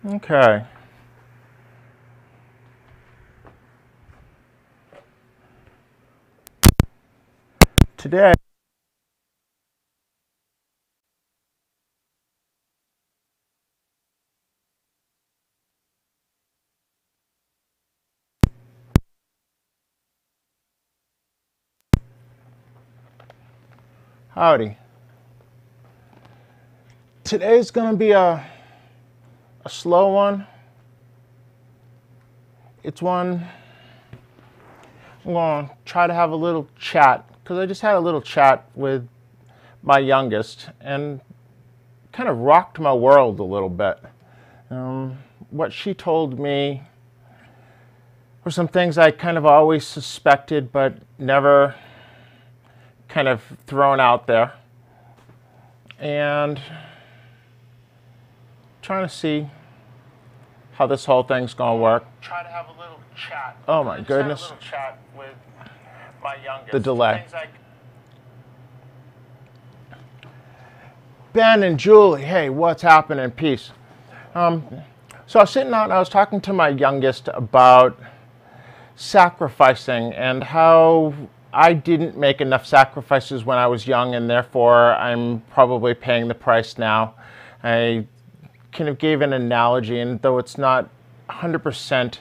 Okay. Today, howdy. Today's going to be a slow one. It's one I'm going to try to have a little chat because I just had a little chat with my youngest and kind of rocked my world a little bit. What she told me were some things I kind of always suspected but never kind of thrown out there. And trying to see how this whole thing's going to work. Try to have a little chat. Oh my goodness. Had a little chat with my youngest. The delay. Ben and Julie, hey, what's happening? Peace. So I was sitting out and I was talking to my youngest about sacrificing and how I didn't make enough sacrifices when I was young and therefore I'm probably paying the price now. I kind of gave an analogy, and though it's not 100%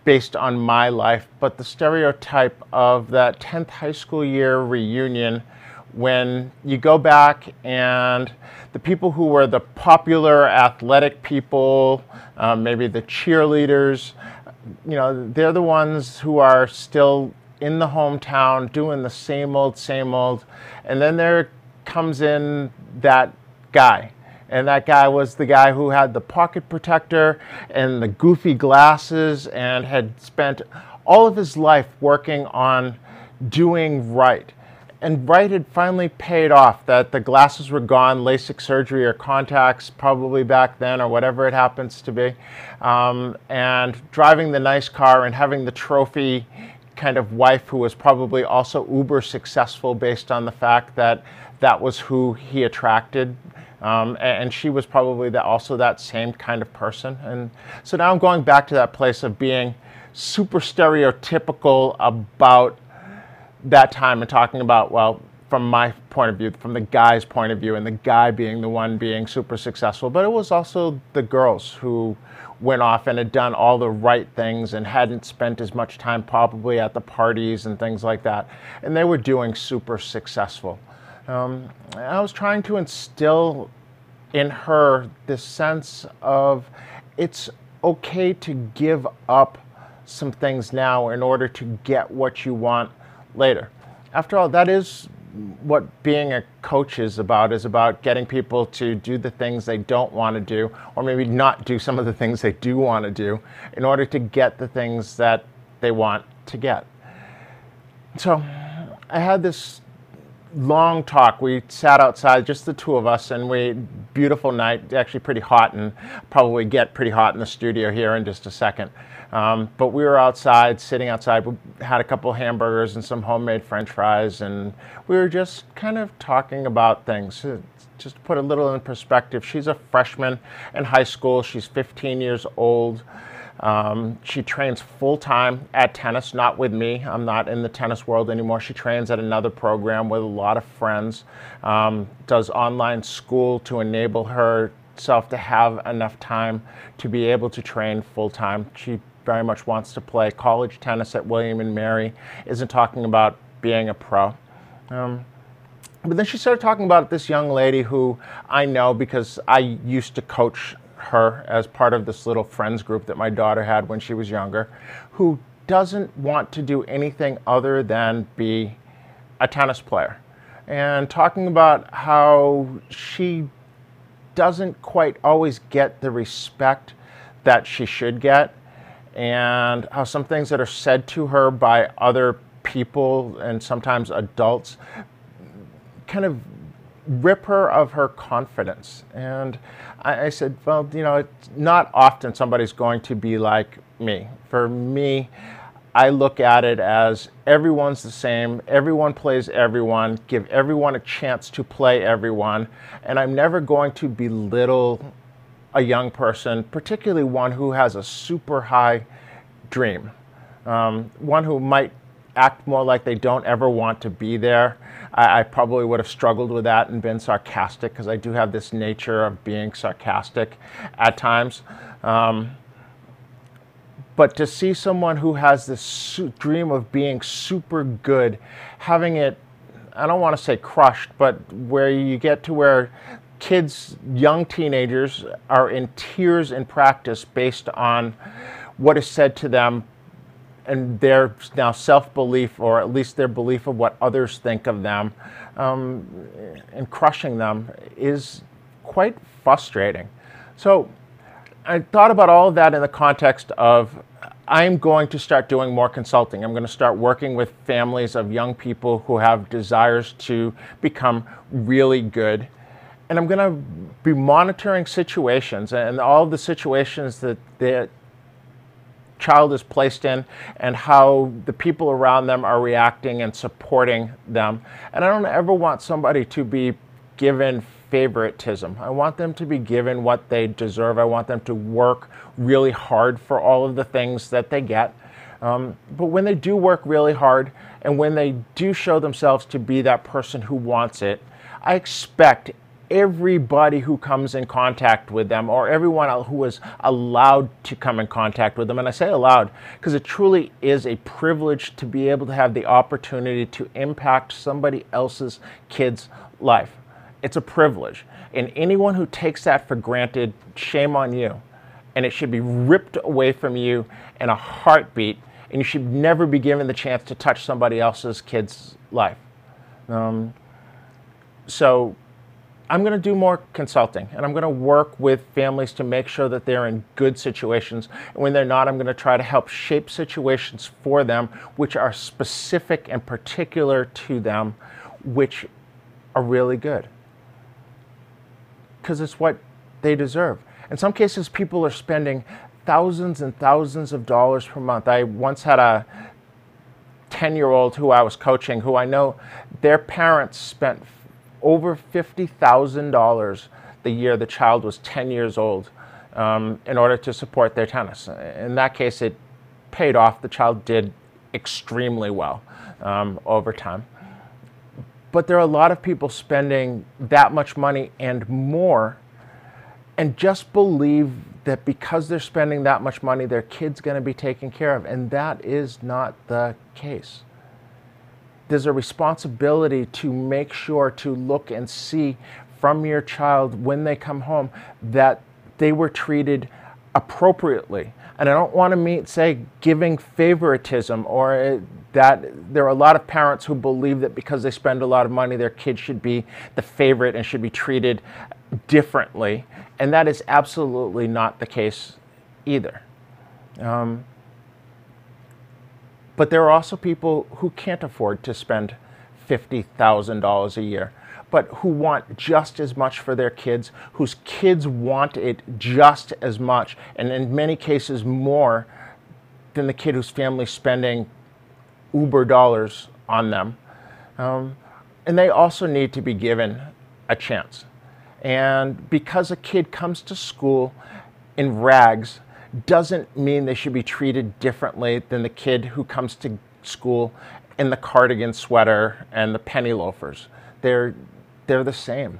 based on my life, but the stereotype of that 10th high school year reunion when you go back and the people who were the popular athletic people, maybe the cheerleaders, you know, they're the ones who are still in the hometown doing the same old, and then there comes in that guy. And that guy was the guy who had the pocket protector and the goofy glasses and had spent all of his life working on doing right. And right had finally paid off, that the glasses were gone, LASIK surgery or contacts probably back then or whatever it happens to be, and driving the nice car and having the trophy kind of wife who was probably also uber successful based on the fact that that was who he attracted. And she was probably also that same kind of person. And so now I'm going back to that place of being super stereotypical about that time and talking about, well, from my point of view, from the guy's point of view, and the guy being the one being super successful. But it was also the girls who went off and had done all the right things and hadn't spent as much time probably at the parties and things like that. And they were doing super successful. I was trying to instill in her this sense of it's okay to give up some things now in order to get what you want later. After all, that is what being a coach is about getting people to do the things they don't want to do, or maybe not do some of the things they do want to do in order to get the things that they want to get. So I had this long talk. We sat outside, just the two of us, and beautiful night, actually pretty hot, and probably get pretty hot in the studio here in just a second. But we were outside, sitting outside. We had a couple hamburgers and some homemade French fries, and we were just kind of talking about things. Just to put a little in perspective, she's a freshman in high school. She's 15 years old. She trains full-time at tennis, not with me. I'm not in the tennis world anymore. She trains at another program with a lot of friends, does online school to enable herself to have enough time to be able to train full-time. She very much wants to play college tennis at William and Mary, isn't talking about being a pro. But then she started talking about this young lady who I know because I used to coach her as part of this little friends group that my daughter had when she was younger, who doesn't want to do anything other than be a tennis player. And talking about how she doesn't quite always get the respect that she should get, and how some things that are said to her by other people and sometimes adults kind of rip her of her confidence. And I said, well, you know, it's not often somebody's going to be like me. For me, I look at it as everyone's the same, everyone plays everyone, give everyone a chance to play everyone, and I'm never going to belittle a young person, particularly one who has a super high dream, one who might act more like they don't ever want to be there. I probably would have struggled with that and been sarcastic, because I do have this nature of being sarcastic at times. But to see someone who has this dream of being super good, having it, I don't want to say crushed, but where you get to where kids, young teenagers, are in tears in practice based on what is said to them and their now self-belief, or at least their belief of what others think of them, and crushing them, is quite frustrating. So I thought about all of that in the context of, I'm going to start doing more consulting. I'm going to start working with families of young people who have desires to become really good. And I'm going to be monitoring situations, and all of the situations that the child is placed in, and how the people around them are reacting and supporting them. And I don't ever want somebody to be given favoritism. I want them to be given what they deserve. I want them to work really hard for all of the things that they get. But when they do work really hard, and when they do show themselves to be that person who wants it, I expect everybody who comes in contact with them, or everyone who is allowed to come in contact with them, and I say allowed because it truly is a privilege to be able to have the opportunity to impact somebody else's kid's life. It's a privilege. And anyone who takes that for granted, shame on you. And it should be ripped away from you in a heartbeat, and you should never be given the chance to touch somebody else's kid's life. So I'm going to do more consulting, and I'm going to work with families to make sure that they're in good situations. And when they're not, I'm going to try to help shape situations for them which are specific and particular to them, which are really good. Because it's what they deserve. In some cases, people are spending thousands and thousands of dollars per month. I once had a 10-year-old who I was coaching, who I know their parents spent over $50,000 the year the child was 10 years old, in order to support their tennis. In that case, it paid off. The child did extremely well over time. But there are a lot of people spending that much money and more, and just believe that because they're spending that much money, their kid's going to be taken care of. And that is not the case. There's a responsibility to make sure to look and see from your child when they come home that they were treated appropriately. And I don't want to say giving favoritism, or that there are a lot of parents who believe that because they spend a lot of money, their kid should be the favorite and should be treated differently. And that is absolutely not the case either. But there are also people who can't afford to spend $50,000 a year, but who want just as much for their kids, whose kids want it just as much, and in many cases more than the kid whose family's spending uber dollars on them. And they also need to be given a chance. And because a kid comes to school in rags, doesn't mean they should be treated differently than the kid who comes to school in the cardigan sweater and the penny loafers. They're the same.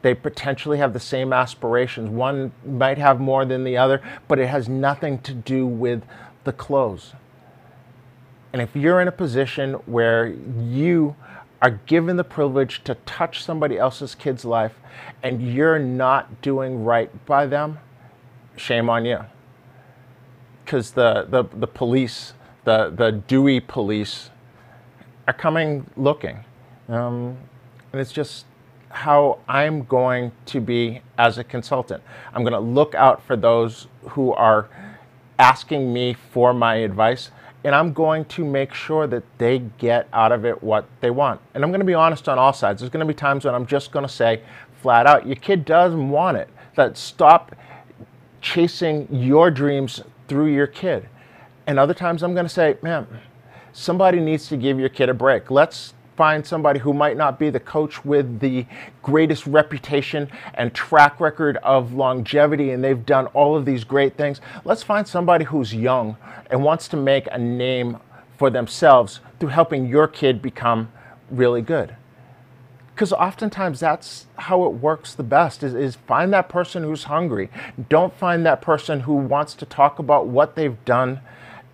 They potentially have the same aspirations. One might have more than the other, but it has nothing to do with the clothes. And if you're in a position where you are given the privilege to touch somebody else's kid's life and you're not doing right by them, shame on you. Because the police, the Duey police, are coming looking. And it's just how I'm going to be as a consultant. I'm going to look out for those who are asking me for my advice, and I'm going to make sure that they get out of it what they want. And I'm going to be honest on all sides. There's going to be times when I'm just going to say flat out, your kid doesn't want it. That stop chasing your dreams through your kid. And other times I'm going to say, man, somebody needs to give your kid a break. Let's find somebody who might not be the coach with the greatest reputation and track record of longevity, and they've done all of these great things. Let's find somebody who's young and wants to make a name for themselves through helping your kid become really good. Because oftentimes that's how it works the best, is find that person who's hungry. Don't find that person who wants to talk about what they've done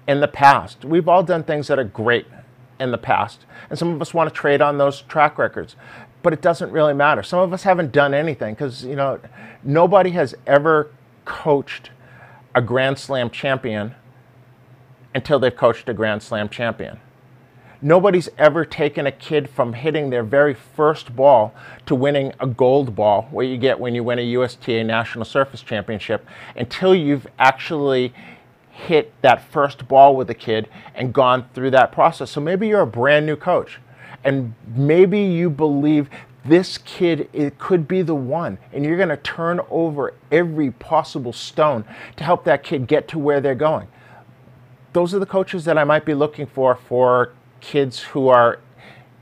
in the past. We've all done things that are great in the past, and some of us want to trade on those track records, but it doesn't really matter. Some of us haven't done anything because, you know, nobody has ever coached a Grand Slam champion until they've coached a Grand Slam champion. Nobody's ever taken a kid from hitting their very first ball to winning a gold ball, what you get when you win a USTA National Surface Championship, until you've actually hit that first ball with a kid and gone through that process. So maybe you're a brand new coach, and maybe you believe this kid, it could be the one, and you're going to turn over every possible stone to help that kid get to where they're going. Those are the coaches that I might be looking for kids who are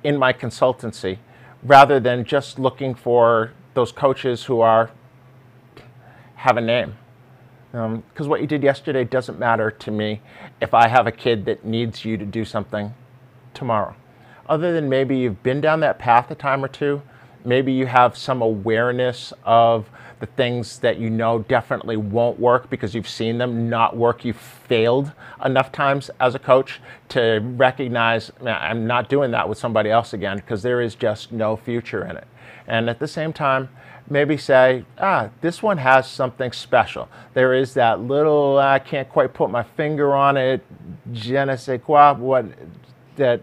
in my consultancy, rather than just looking for those coaches who have a name. Because what you did yesterday doesn't matter to me if I have a kid that needs you to do something tomorrow. Other than maybe you've been down that path a time or two, maybe you have some awareness of the things that you know definitely won't work because you've seen them not work. You've failed enough times as a coach to recognize, man, I'm not doing that with somebody else again, because there is just no future in it. And at the same time, maybe say, this one has something special. There is that little, I can't quite put my finger on it, je ne sais quoi, what that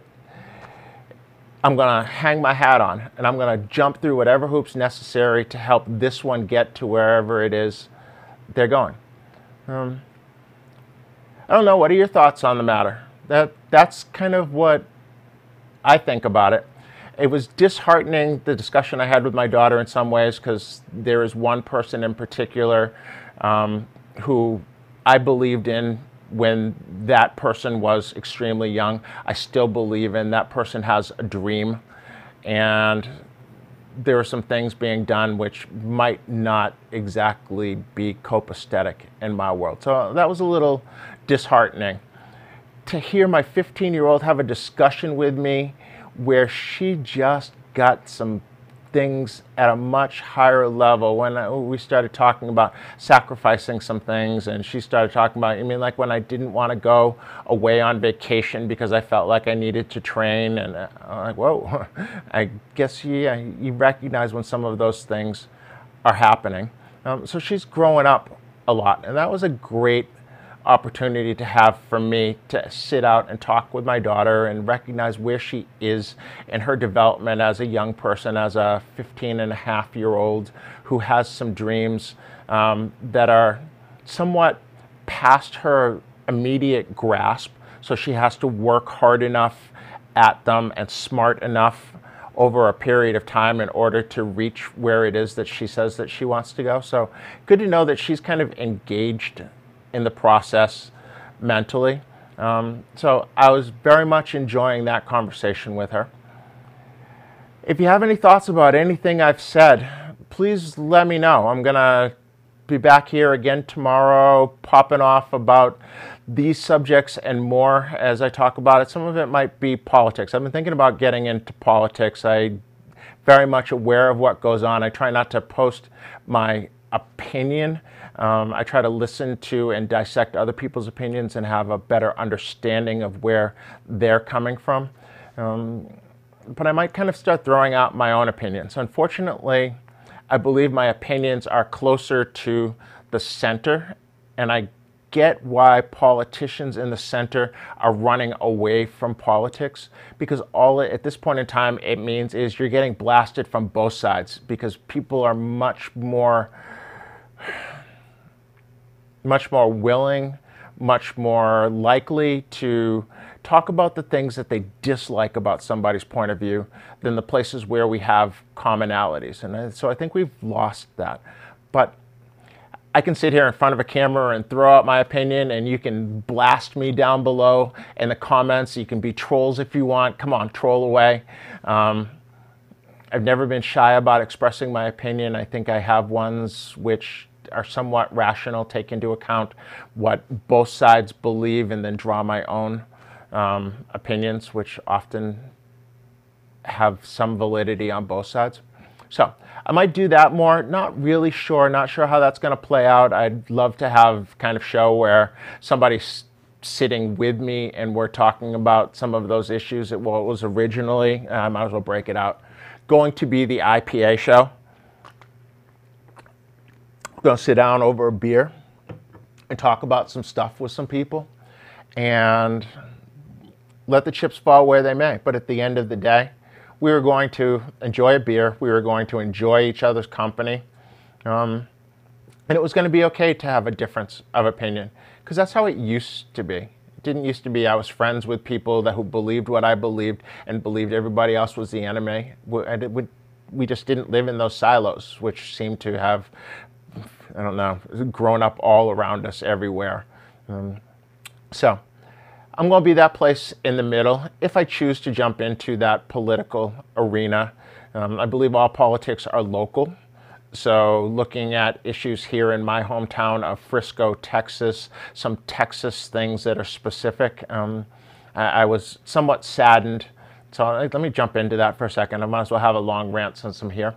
I'm going to hang my hat on, and I'm going to jump through whatever hoops necessary to help this one get to wherever it is they're going. I don't know. What are your thoughts on the matter? That's kind of what I think about it. It was disheartening, the discussion I had with my daughter, in some ways, because there is one person in particular who I believed in when that person was extremely young. I still believe in that person has a dream, and there are some things being done which might not exactly be copacetic in my world. So that was a little disheartening. To hear my 15-year-old have a discussion with me where she just got some things at a much higher level. When we started talking about sacrificing some things, and she started talking about, I mean, like when I didn't want to go away on vacation because I felt like I needed to train, and I'm like, whoa, I guess you recognize when some of those things are happening. So she's growing up a lot, and that was a great opportunity to have for me to sit out and talk with my daughter and recognize where she is in her development as a young person, as a 15-and-a-half-year-old who has some dreams that are somewhat past her immediate grasp. So she has to work hard enough at them and smart enough over a period of time in order to reach where it is that she says that she wants to go. So good to know that she's kind of engaged in the process mentally. So I was very much enjoying that conversation with her. If you have any thoughts about anything I've said, please let me know. I'm going to be back here again tomorrow, popping off about these subjects and more as I talk about it. Some of it might be politics. I've been thinking about getting into politics. I'm very much aware of what goes on. I try not to post my opinion. I try to listen to and dissect other people's opinions and have a better understanding of where they're coming from. But I might kind of start throwing out my own opinions. Unfortunately, I believe my opinions are closer to the center, and I get why politicians in the center are running away from politics, because all at this point in time it means is you're getting blasted from both sides, because people are much more willing, much more likely to talk about the things that they dislike about somebody's point of view than the places where we have commonalities. And so I think we've lost that. But I can sit here in front of a camera and throw out my opinion, and you can blast me down below in the comments. You can be trolls if you want. Come on, troll away. I've never been shy about expressing my opinion. I think I have ones which are somewhat rational, take into account what both sides believe, and then draw my own opinions, which often have some validity on both sides. So I might do that more. Not really sure. Not sure how that's going to play out. I'd love to have kind of show where somebody's sitting with me and we're talking about some of those issues. Well, it was originally, I might as well break it out, going to be the IPA show. We're going to sit down over a beer and talk about some stuff with some people and let the chips fall where they may. But at the end of the day, we were going to enjoy a beer. We were going to enjoy each other's company. And it was going to be okay to have a difference of opinion, because that's how it used to be. It didn't used to be I was friends with people who believed what I believed and believed everybody else was the enemy. We just didn't live in those silos, which seem to have, I don't know, grown up all around us everywhere. So I'm going to be that place in the middle if I choose to jump into that political arena. I believe all politics are local. So looking at issues here in my hometown of Frisco, Texas, some Texas things that are specific, I was somewhat saddened. So let me jump into that for a second. I might as well have a long rant since I'm here.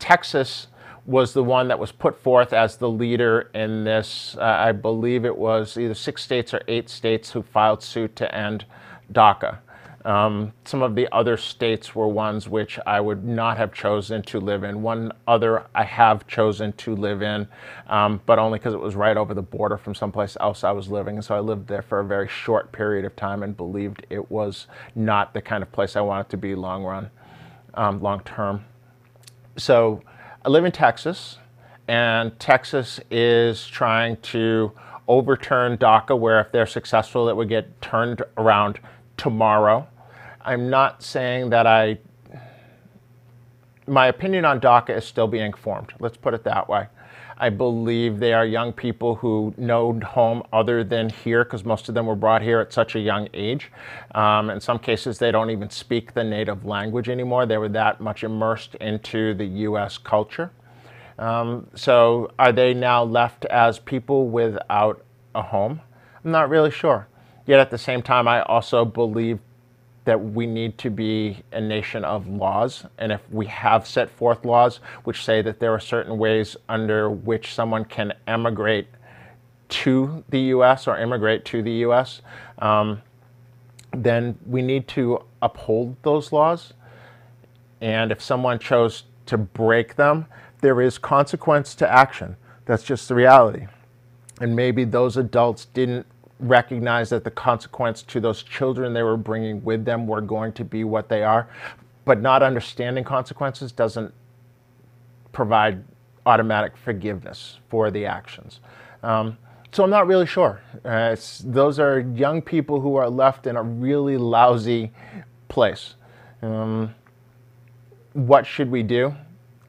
Texas was the one that was put forth as the leader in this. I believe it was either 6 states or 8 states who filed suit to end DACA. Some of the other states were ones which I would not have chosen to live in. One other I have chosen to live in, but only because it was right over the border from someplace else I was living. And so I lived there for a very short period of time and believed it was not the kind of place I wanted to be long term. So I live in Texas, and Texas is trying to overturn DACA, where if they're successful, it would get turned around tomorrow. I'm not saying that my opinion on DACA is still being formed. Let's put it that way. I believe they are young people who know home other than here, because most of them were brought here at such a young age. In some cases, they don't even speak the native language anymore. They were that much immersed into the U.S. culture. So are they now left as people without a home? I'm not really sure. Yet at the same time, I also believe that we need to be a nation of laws. And if we have set forth laws which say that there are certain ways under which someone can emigrate to the U.S. or immigrate to the U.S., then we need to uphold those laws. And if someone chose to break them, there is consequence to action. That's just the reality. And maybe those adults didn't recognize that the consequence to those children they were bringing with them were going to be what they are. But not understanding consequences doesn't provide automatic forgiveness for the actions. So I'm not really sure. Those are young people who are left in a really lousy place. What should we do?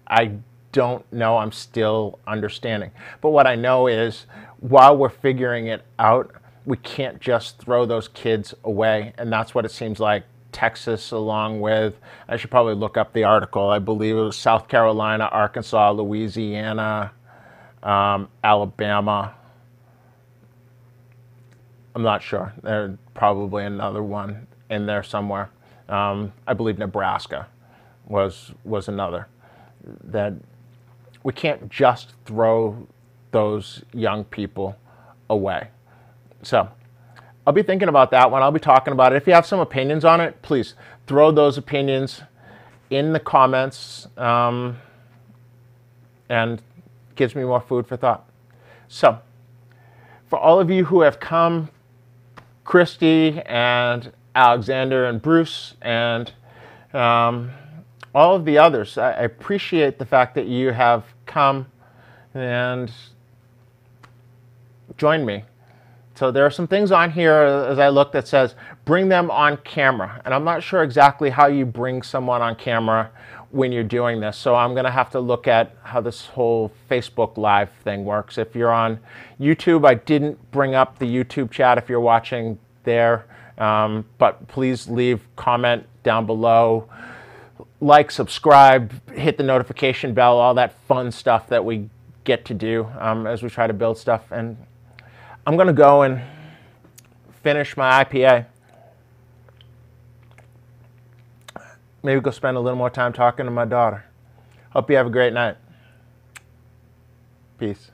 I don't know. I'm still understanding. But what I know is, while we're figuring it out, we can't just throw those kids away. And that's what it seems like Texas, along with, I should probably look up the article. I believe it was South Carolina, Arkansas, Louisiana, Alabama. I'm not sure. There's probably another one in there somewhere. I believe Nebraska was another. That we can't just throw those young people away. So I'll be thinking about that one. I'll be talking about it. If you have some opinions on it, please throw those opinions in the comments, and gives me more food for thought. So for all of you who have come, Christy and Alexander and Bruce and all of the others, I appreciate the fact that you have come and joined me. So there are some things on here as I look that says, bring them on camera. And I'm not sure exactly how you bring someone on camera when you're doing this. So I'm going to have to look at how this whole Facebook Live thing works. If you're on YouTube, I didn't bring up the YouTube chat if you're watching there, but please leave comment down below. Like, subscribe, hit the notification bell, all that fun stuff that we get to do as we try to build stuff. And I'm going to go and finish my IPA. Maybe go spend a little more time talking to my daughter. Hope you have a great night. Peace.